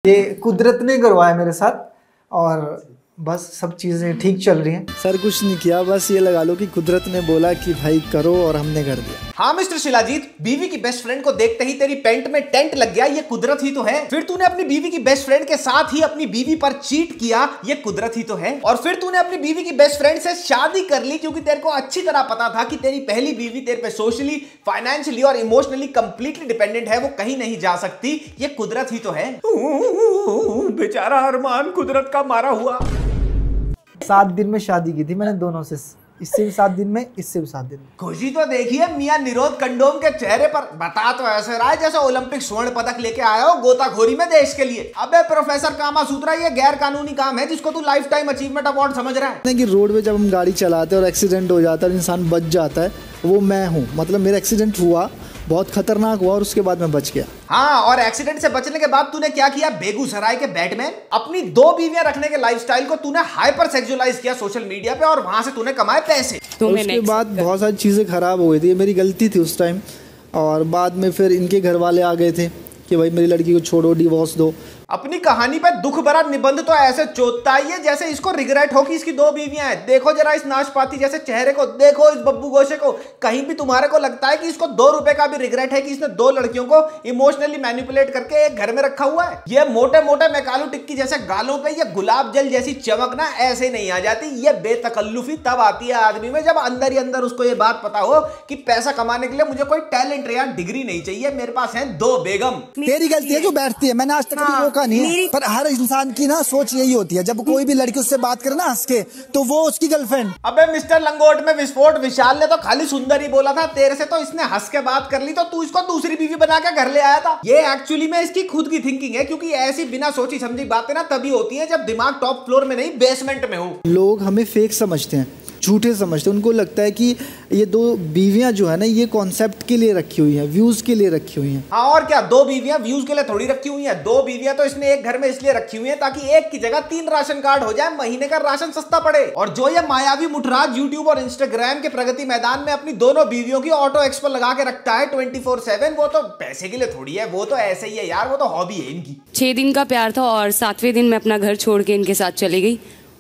ये कुदरत ने करवाया मेरे साथ और बस सब चीज़ें ठीक चल रही हैं। सर कुछ नहीं किया, बस ये लगा लो कि कुदरत ने बोला कि भाई करो और हमने कर दिया। हाँ मिस्टर शिलाजीत, बीवी की बेस्ट फ्रेंड को देखते ही तेरी पेंट में टेंट लग गया, ये कुदरत ही तो है। फिर तूने अपनी बीवी की बेस्ट फ्रेंड के साथ ही अपनी बीवी पर चीट किया, ये कुदरत ही तो है। और फिर तूने अपनी बीवी की बेस्ट फ्रेंड से शादी कर ली क्योंकि तेरे को अच्छी तरह पता था कि तेरी पहली बीवी तेरे पे सोशली, फाइनेंशियली और इमोशनली कंप्लीटली डिपेंडेंट है, वो कहीं नहीं जा सकती, ये कुदरत ही तो है। बेचारा अरमान कुदरत का मारा हुआ। 7 दिन में शादी की थी मैंने दोनों से, इससे भी 7 दिन में, इससे भी 7 दिन में। खुशी तो देखिए मियां निरोध कंडोम के चेहरे पर, बता तो ऐसे रहा है जैसे ओलंपिक स्वर्ण पदक लेके आया हो गोताखोरी में देश के लिए। अबे प्रोफेसर कामासूत्रा, ये गैर कानूनी काम है जिसको तू लाइफ टाइम अचीवमेंट अवार्ड समझ रहा है। कि रोड पे जब हम गाड़ी चलाते हैं और एक्सीडेंट हो जाता है और इंसान बच जाता है, वो मैं हूँ। मतलब मेरा एक्सीडेंट हुआ, बहुत खतरनाक हुआ और उसके बाद मैं बच गया। हाँ, और एक्सीडेंट से बचने के बाद तूने क्या किया? बेगूसराय के बैटमैन अपनी 2 बीवियां रखने के लाइफस्टाइल को तूने हाइपर सेक्सुअलाइज किया सोशल मीडिया पे और वहां से तूने कमाए पैसे। उसके बाद बहुत सारी चीजें खराब हो गई थी, मेरी गलती थी उस टाइम। और बाद में फिर इनके घर वाले आ गए थे कि भाई मेरी लड़की को छोड़ो, डिवोर्स दो। अपनी कहानी पे दुख भरा निबंध तो ऐसे चोदता ही है जैसे इसको रिग्रेट हो कि इसकी 2 बीवियां हैं। देखो जरा इस नाशपाती जैसे चेहरे को, देखो इस बब्बू गोशे को। कहीं भी तुम्हारे को लगता है कि इसको 2 रुपए का भी रिग्रेट है कि इसने 2 लड़कियों को इमोशनली मैनिपुलेट करके एक घर में रखा हुआ है? ये मोटे मोटे मैकालू टिक्की जैसे गालों पे ये गुलाब जल जैसी चमक ना ऐसे नहीं आ जाती। ये बेतकल्लुफी तब आती है आदमी में जब अंदर ही अंदर उसको ये बात पता हो कि पैसा कमाने के लिए मुझे कोई टैलेंट या डिग्री नहीं चाहिए, मेरे पास है 2 बेगम। तेरी गलती है जो बैठती है, मैंने आज तक कभी रोका नहीं है। पर हर इंसान की ना सोच यही होती है, जब कोई भी लड़की उससे बात करे ना हंस के, तो वो उसकी गर्लफ्रेंड। अबे मिस्टर लंगोट में विस्फोट, विशाल ने तो खाली सुंदर ही बोला था, तेरे से तो इसने हंस के बात कर ली तो तू इसको दूसरी बीवी बना के घर ले आया था। ये एक्चुअली में इसकी खुद की थिंकिंग है, क्योंकि ऐसी बिना सोची समझी बातें ना तभी होती है जब दिमाग टॉप फ्लोर में नहीं बेसमेंट में हो। लोग हमें फेक समझते हैं, झूठे समझते हैं। उनको लगता है कि ये 2 बीवियां जो है ना, ये कॉन्सेप्ट के लिए रखी हुई हैं, व्यूज के लिए रखी हुई हैं। हाँ और क्या, 2 बीवियां व्यूज के लिए थोड़ी रखी हुई हैं। 2 बीवियां तो इसने एक घर में इसलिए रखी हुई हैं ताकि एक की जगह 3 राशन कार्ड हो जाए, महीने का राशन सस्ता पड़े। और जो ये मायावी मुठराज यूट्यूब और इंस्टाग्राम के प्रगति मैदान में अपनी दोनों बीवियों की ऑटो एक्सपो लगा के रखता है 24/7, वो तो पैसे के लिए थोड़ी है, वो तो ऐसे ही है यार, वो तो हॉबी है इनकी। 6 दिन का प्यार था और 7वें दिन मैं अपना घर छोड़ के इनके साथ चली गई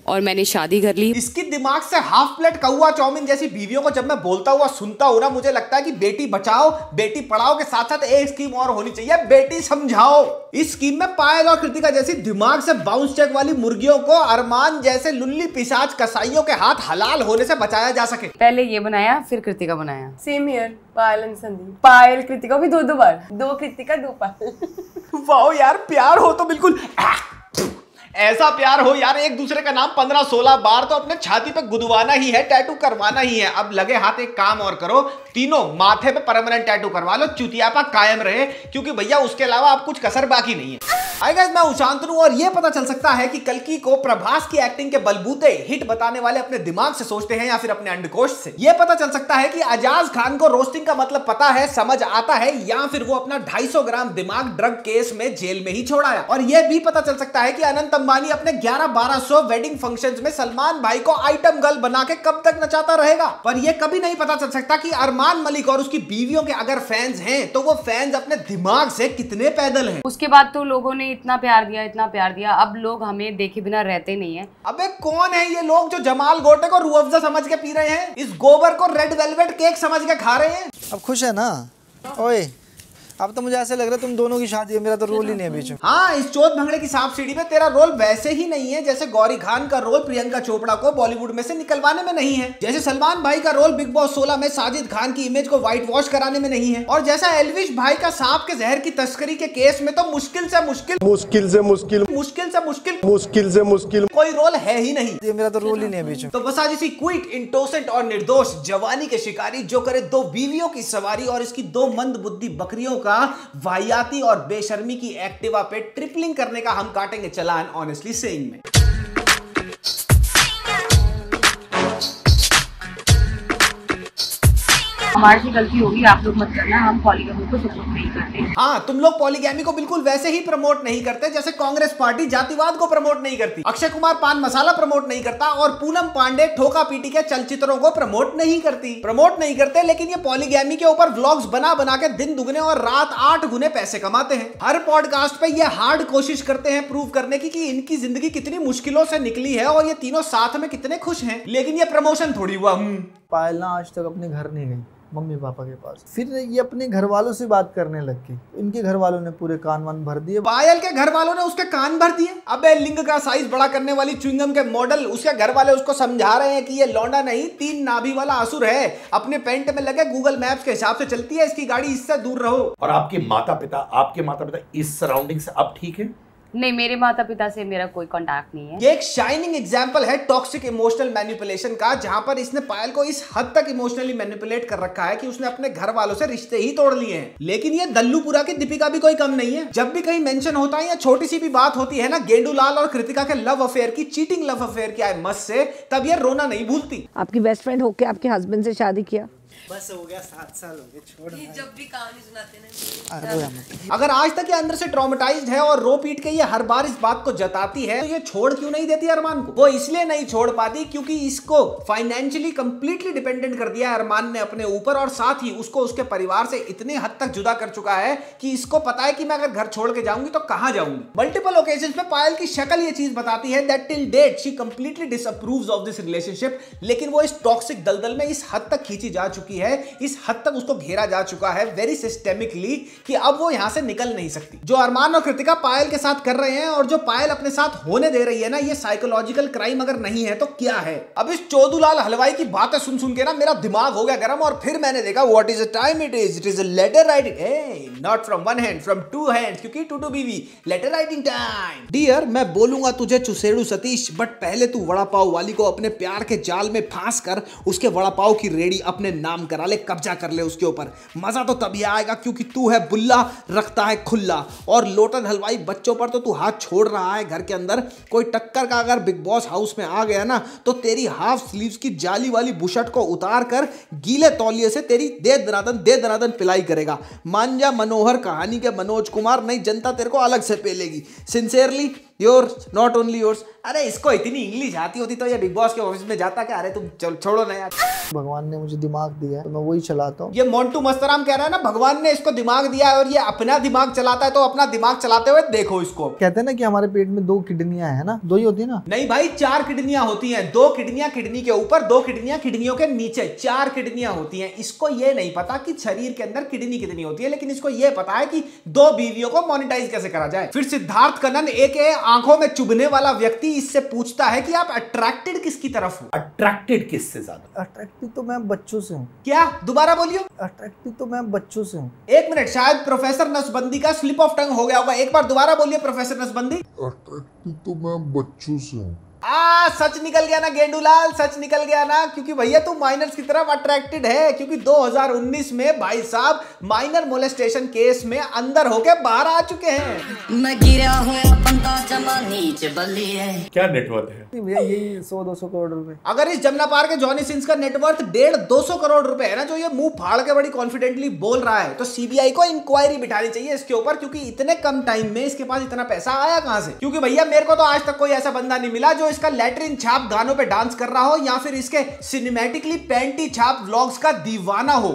और मैंने शादी कर ली। इसकी दिमाग से हाफ प्लेट कौवा चाउमीन जैसी बीवियों को जब मैं बोलता हुआ सुनता हूं ना, मुझे लगता है कि बेटी बचाओ बेटी पढ़ाओ के साथ साथ एक स्कीम और होनी चाहिए, बेटी समझाओ। इस स्कीम में पायल और कृतिका जैसी दिमाग से बाउंस चेक वाली मुर्गियों को अरमान जैसे लुल्ली पिशाच कसाईयों के हाथ हलाल होने से बचाया जा सके। पहले ये बनाया, फिर कृतिका बनाया। Same here, Payal and Sandeep. Payal Kritika भी 2 बार, 2 कृतिका 2 पायल। वाओ यार, प्यार हो तो बिल्कुल ऐसा प्यार हो यार, एक दूसरे का नाम 15-16 बार तो अपने छाती पे गुदवाना ही है, टैटू करवाना ही है। अब लगे हाथ एक काम और करो, तीनों माथे पे परमानेंट टैटू करवा लो, चुतियापा कायम रहे, क्योंकि भैया उसके अलावा अब कुछ कसर बाकी नहीं है। आई गाइस, मैं उशांतनु और ये पता चल सकता है कि कल्कि को प्रभास की एक्टिंग के बलबूते हिट बताने वाले अपने दिमाग से सोचते हैं या फिर अपने अंडकोश से। ये पता चल सकता है कि अजाज खान को रोस्टिंग का मतलब पता है, समझ आता है, या फिर वो अपना 250 ग्राम दिमाग ड्रग केस में जेल में ही छोड़ाया। और ये भी पता चल सकता है कि अनंत अंबानी अपने 1100-1200 वेडिंग फंक्शंस में सलमान भाई को आइटम गर्ल बना के कब तक नचाता रहेगा। पर यह कभी नहीं पता चल सकता कि अरमान मलिक और उसकी बीवियों के अगर फैंस हैं तो वो फैंस अपने दिमाग से कितने पैदल हैं। उसके बाद तो लोगों ने इतना प्यार दिया, इतना प्यार दिया, अब लोग हमें देखे बिना रहते नहीं है। अबे कौन है ये लोग जो जमाल गोटे को रूह अफ़ज़ा समझ के पी रहे हैं, इस गोबर को रेड वेलवेट केक समझ के खा रहे हैं? अब खुश है ना? ओए अब तो मुझे ऐसे लग रहा है तुम दोनों की शादी है, मेरा तो रोल ही नहीं है बीच में। हाँ, इस चौथ भंगड़े की सांप सीढ़ी में तेरा रोल वैसे ही नहीं है जैसे गौरी खान का रोल प्रियंका चोपड़ा को बॉलीवुड में से निकलवाने में नहीं है, जैसे सलमान भाई का रोल बिग बॉस 16 में साजिद खान की इमेज को व्हाइट वॉश कराने में नहीं है, और जैसा एल्विश भाई का सांप के जहर की तस्करी के केस में तो मुश्किल से मुश्किल कोई रोल है ही नहीं। ये मेरा तो रोल ही नहीं है बीच में। तो बस आज इसी क्विट, इनोसेंट और निर्दोष जवानी के शिकारी जो करे 2 बीवियों की सवारी और इसकी 2 मंद बुद्धि बकरियों का वाहियाती और बेशर्मी की एक्टिवा पे ट्रिपलिंग करने का हम काटेंगे चालान ऑनेस्टली सेइंग में। हमारे से गलती होगी, आप लोग मत करना, हम पॉलीगैमी को सपोर्ट नहीं करते। हाँ, तुम लोग पॉलीगैमी को बिल्कुल वैसे ही प्रमोट नहीं करते जैसे कांग्रेस पार्टी जातिवाद को प्रमोट नहीं करती, अक्षय कुमार पान मसाला प्रमोट नहीं करता और पूनम पांडे ठोका पीटी के चलचित्रों को प्रमोट नहीं करते। लेकिन ये पॉलीगैमी के ऊपर व्लॉग्स बना बना के दिन दुगने और रात 8 गुने पैसे कमाते हैं। हर पॉडकास्ट पे ये हार्ड कोशिश करते हैं प्रूव करने की कि इनकी जिंदगी कितनी मुश्किलों से निकली है और ये तीनों साथ में कितने खुश हैं। लेकिन ये प्रमोशन थोड़ी हुआ। पायल ना आज तक अपने घर नहीं गई, मम्मी पापा के पास। फिर ये अपने घर वालों से बात करने लग गई, इनके घर वालों ने पूरे कान वान भर दिए। पायल के घर वालों ने उसके कान भर दिए। अबे लिंग का साइज बड़ा करने वाली च्युइंगम के मॉडल, उसके घर वाले उसको समझा रहे हैं कि ये लौंडा नहीं 3 नाभि वाला असुर है, अपने पेंट में लगे गूगल मैप्स के हिसाब से चलती है इसकी गाड़ी, इससे दूर रहो। और आपके माता पिता इस सराउंडिंग से अब ठीक है? नहीं, मेरे माता पिता से मेरा कोई कांटेक्ट नहीं है। ये एक शाइनिंग एग्जांपल है टॉक्सिक इमोशनल मैनिपुलेशन का, जहां पर इसने पायल को इस हद तक इमोशनली मैनिपुलेट कर रखा है कि उसने अपने घर वालों से रिश्ते ही तोड़ लिए हैं। लेकिन ये दल्लूपुरा की दीपिका भी कोई कम नहीं है। जब भी कहीं मेंशन होता है या छोटी सी भी बात होती है ना गेंडूलाल और कृतिका के लव अफेयर की, चीटिंग लव अफेयर की आए मस से, तब ये रोना नहीं भूलती। आपकी बेस्ट फ्रेंड होके आपके हस्बैंड से शादी किया, बस हो गया 7 साल हो गए, छोड़। जब भी कहानी सुनाते ना, अगर आज तक ये अंदर से ट्रॉमेटाइज्ड है और रो पीट के ये हर बार इस बात को जताती है, तो ये छोड़ क्यों नहीं देती अरमान को? वो इसलिए नहीं छोड़ पाती क्योंकि इसको फाइनेंशियली कंप्लीटली डिपेंडेंट कर दिया अरमान ने अपने ऊपर, और साथ ही उसको उसके परिवार से इतने हद तक जुदा कर चुका है कि इसको पता है कि मैं अगर घर छोड़ के जाऊंगी तो कहां जाऊंगी। मल्टीपल ओकेजन्स पे पायल की शक्ल ये चीज बताती है that till date she completely disapproves of this relationship. लेकिन वो इस टॉक्सिक दलदल में इस हद तक खींची जा चुकी है, इस हद तक उसको घेरा जा चुका है वेरी सिस्टेमिकली, कि अब वो यहां से निकल नहीं सकती। जो अरमान और कृतिका पायल के साथ कर रहे हैं और जो पायल अपने साथ होने दे रही है ना, ये साइकोलॉजिकल क्राइम अगर नहीं है तो क्या है? अब इस चोदूलाल हलवाई की बातें सुन सुन के ना मेरा दिमाग हो गया गर्म, और फिर मैंने देखा what is the time it is a letter writing, he not from one hand, from 2 hands, क्योंकि टू बीवी लेटर राइटिंग टाइम। डियर, मैं बोलूंगा तुझे चुसेड़ू सतीश, बट पहले तू वड़ा पाव वाली को अपने प्यार के जाल में फांस कर उसके वड़ा पाव की रेडी अपने नाम करा ले, कब्जा कर ले उसके ऊपर। मजा तो तभी आएगा क्योंकि तू है बुल्ला, रखता है खुल्ला, और लोटन हलवाई बच्चों पर तो तू हाथ छोड़ रहा है घर के अंदर। कोई टक्कर का अगर बिग बॉस हाउस में आ गया ना, तो तेरी हाफ स्लीव्स की जाली वाली बुशर्ट को उतार कर गीले तौलिए से तेरी दे दनादन पिलाई करेगा। मान जा मनोहर कहानी के मनोज कुमार, नहीं जनता तेरे को अलग से पेलेगी। Sincerely yours, not only yours. अरे इसको इतनी इंग्लिश आती होती तो ये बिग बॉस के ऑफिस में जाता क्या? अरे तुम छोड़ो ना यार। भगवान ने मुझे दिमाग दिया है तो मैं वही चलाता हूँ। ये मोंटू मस्तराम कह रहा है ना, भगवान ने इसको दिमाग दिया है और ये अपना दिमाग चलाता है, तो अपना दिमाग चलाते हुए देखो इसको। कहते हैं ना कि हमारे पेट में 2 किडनियां है ना, 2 ही होती है ना? नहीं भाई, 4 किडनियां होती हैं। 2 किडनियां किडनी के ऊपर, 2 किडनियां किडनियों के नीचे, 4 किडनियां होती हैं। इसको ये नहीं पता कि शरीर के अंदर किडनी कितनी होती है, लेकिन इसको ये पता है कि 2 बीवियों को मोनेटाइज कैसे करा जाए। फिर सिद्धार्थ कनन, एक आंखों में चुभने वाला व्यक्ति, इससे पूछता है कि आप अट्रैक्टेड किसकी तरफ हो? अट्रैक्टेड किससे ज्यादा? अट्रैक्टिव तो मैं बच्चों से हूँ। क्या? दोबारा बोलियो। अट्रैक्टिव तो मैं बच्चों से हूँ। 1 मिनट, शायद प्रोफेसर नसबंदी का स्लिप ऑफ टंग हो गया होगा। एक बार दोबारा बोलिए प्रोफेसर नसबंदी। अट्रैक्टिव तो मैं बच्चों से हूँ। सच निकल गया ना गेंडूलाल, सच निकल गया ना, क्योंकि भैया तू माइनर्स की तरफ अट्रैक्टेड है। क्योंकि 2019 में भाई साहब माइनर मोलेस्टेशन केस में अंदर होके बाहर आ चुके हैं। मैं गिरा हूं बंदा जमा नीचे बल्ली है। क्या नेटवर्थ है भैया? यही 100-200 करोड़ रुपए। अगर इस जमुना पार के जॉनी सिंस का नेटवर्थ 150-200 करोड़ रुपए है ना, जो ये मुंह फाड़ के बड़ी कॉन्फिडेंटली बोल रहा है, तो सीबीआई को इंक्वायरी बिठानी चाहिए इसके ऊपर, क्योंकि इतने कम टाइम में इसके पास इतना पैसा आया कहां से? क्योंकि भैया मेरे को तो आज तक कोई ऐसा बंदा नहीं मिला जो इसका लैट्रिन छाप गानों पे डांस कर रहा हो या फिर इसके सिनेमैटिकली पैंटी छाप व्लॉग्स का दीवाना हो।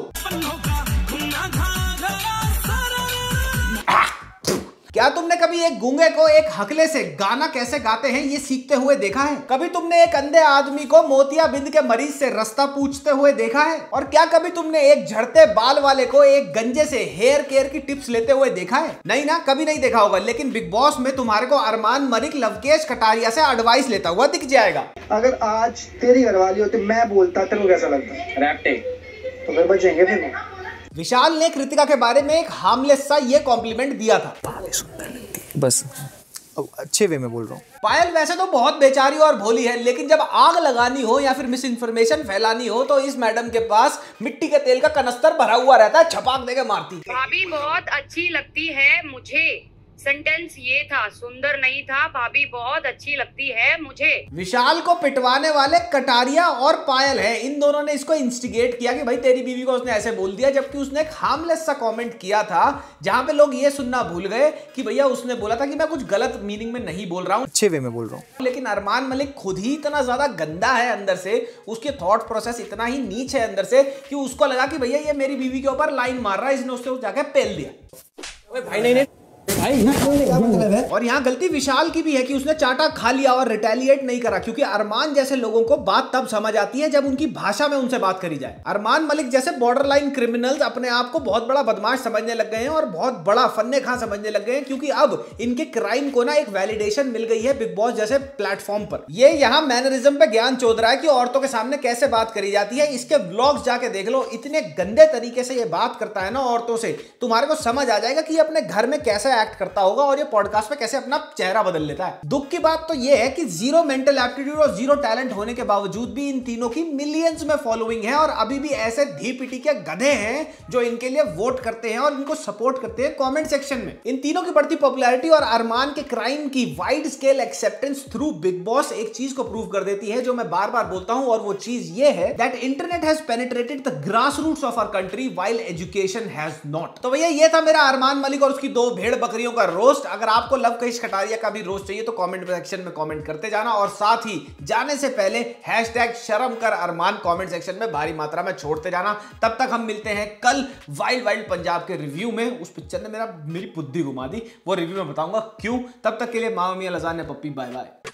क्या तुमने कभी एक गूंगे को एक हकले से गाना कैसे गाते हैं ये सीखते हुए देखा है? कभी तुमने एक अंधे आदमी को मोतियाबिंद के मरीज से रास्ता पूछते हुए देखा है? और क्या कभी तुमने एक झड़ते बाल वाले को एक गंजे से हेयर केयर की टिप्स लेते हुए देखा है? नहीं ना, कभी नहीं देखा होगा। लेकिन बिग बॉस में तुम्हारे को अरमान मलिक लवकेश कटारिया से एडवाइस लेता हुआ दिख जाएगा। अगर आज तेरी घरवाली होती, मैं बोलता, तेरे को कैसा लगता? रैप्टे तो फिर बचेंगे फिर। विशाल ने कृतिका के बारे में एक हार्मलेस सा ये कॉम्प्लीमेंट दिया था, बस अब अच्छे वे में बोल रहा हूँ। पायल वैसे तो बहुत बेचारी और भोली है, लेकिन जब आग लगानी हो या फिर मिस इन्फॉर्मेशन फैलानी हो तो इस मैडम के पास मिट्टी के तेल का कनस्तर भरा हुआ रहता है, छपाक देके मारती। भाभी बहुत अच्छी लगती है मुझे, सेंटेंस ये था, सुंदर नहीं था, भाभी बहुत अच्छी लगती है मुझे। विशाल को पिटवाने वाले कटारिया और पायल है, इन दोनों ने इसको इंस्टिगेट किया कि भाई तेरी बीवी को उसने ऐसे बोल दिया, जबकि उसने एक हार्मलेस सा कमेंट किया था जहां पे लोग ये सुनना भूल गए कि भैया उसने बोला था कि मैं कुछ गलत मीनिंग में नहीं बोल रहा हूं, अच्छे वे में बोल रहा हूं। लेकिन अरमान मलिक खुद ही इतना ज्यादा गंदा है अंदर से, उसके थॉट प्रोसेस इतना ही नीच है अंदर से कि उसको लगा कि भैया ये मेरी बीवी के ऊपर लाइन मार रहा है, इसने उससे जाके पेल दिया। भाई नहीं और यहाँ गलती विशाल की भी है कि उसने चाटा खा लिया और रिटेलिएट नहीं करा, क्योंकि अरमान जैसे लोगों को बात तब समझ आती है जब उनकी भाषा में उनसे बात करी जाए। अरमान मलिक जैसे बॉर्डर लाइन क्रिमिनल्स अपने आप को बहुत बड़ा बदमाश समझने लग गए हैं और बहुत बड़ा फन्ने खां समझने लग गए हैं, क्योंकि अब इनके क्राइम को ना एक वैलिडेशन मिल गई है बिग बॉस जैसे प्लेटफॉर्म पर। ये यहाँ मैनरिज्म पे ज्ञान चोद रहा है कि औरतों के सामने कैसे बात करी जाती है। इसके व्लॉग्स जाके देख लो, इतने गंदे तरीके से ये बात करता है ना औरतों से, तुम्हारे को समझ आ जाएगा कि ये अपने घर में कैसे एक्ट करता होगा और ये पॉडकास्ट पे कैसे अपना चेहरा बदल लेता है। दुख की बात तो ये है कि जीरो मेंटल एप्टीट्यूड और जीरो टैलेंट होने के बावजूद भी इन तीनों की मिलियंस में फॉलोइंग है और अभी भी ऐसे धी पिटी के गधे हैं जो इनके लिए वोट करते हैं और इनको सपोर्ट करते हैं कमेंट सेक्शन में। इन तीनों की बढ़ती पॉपुलैरिटी और अरमान के क्राइम की wide scale acceptance through big boss एक चीज को प्रूव कर देती है जो मैं बार बार बोलता हूं, और वो चीज ये है that internet has penetrated the grass roots of our country while education has not. तो भैया ये था मेरा अरमान मलिक और उसकी 2 भेड़ बकरियों का रोस्ट। अगर आपको लवकुश कटारिया का भी रोस्ट चाहिए तो कमेंट सेक्शन में कमेंट करते जाना, और साथ ही जाने से पहले #शर्मकर कमेंट सेक्शन में भारी मात्रा में छोड़ते जाना। तब तक हम मिलते हैं कल वाइल्ड पंजाब के रिव्यू में। उस पिक्चर ने मेरी बुद्धि घुमा दी, वो रिव्यू में बताऊंगा क्यों। तब तक के लिए मामा मियां लजान ने पप्पी, बाय बाय।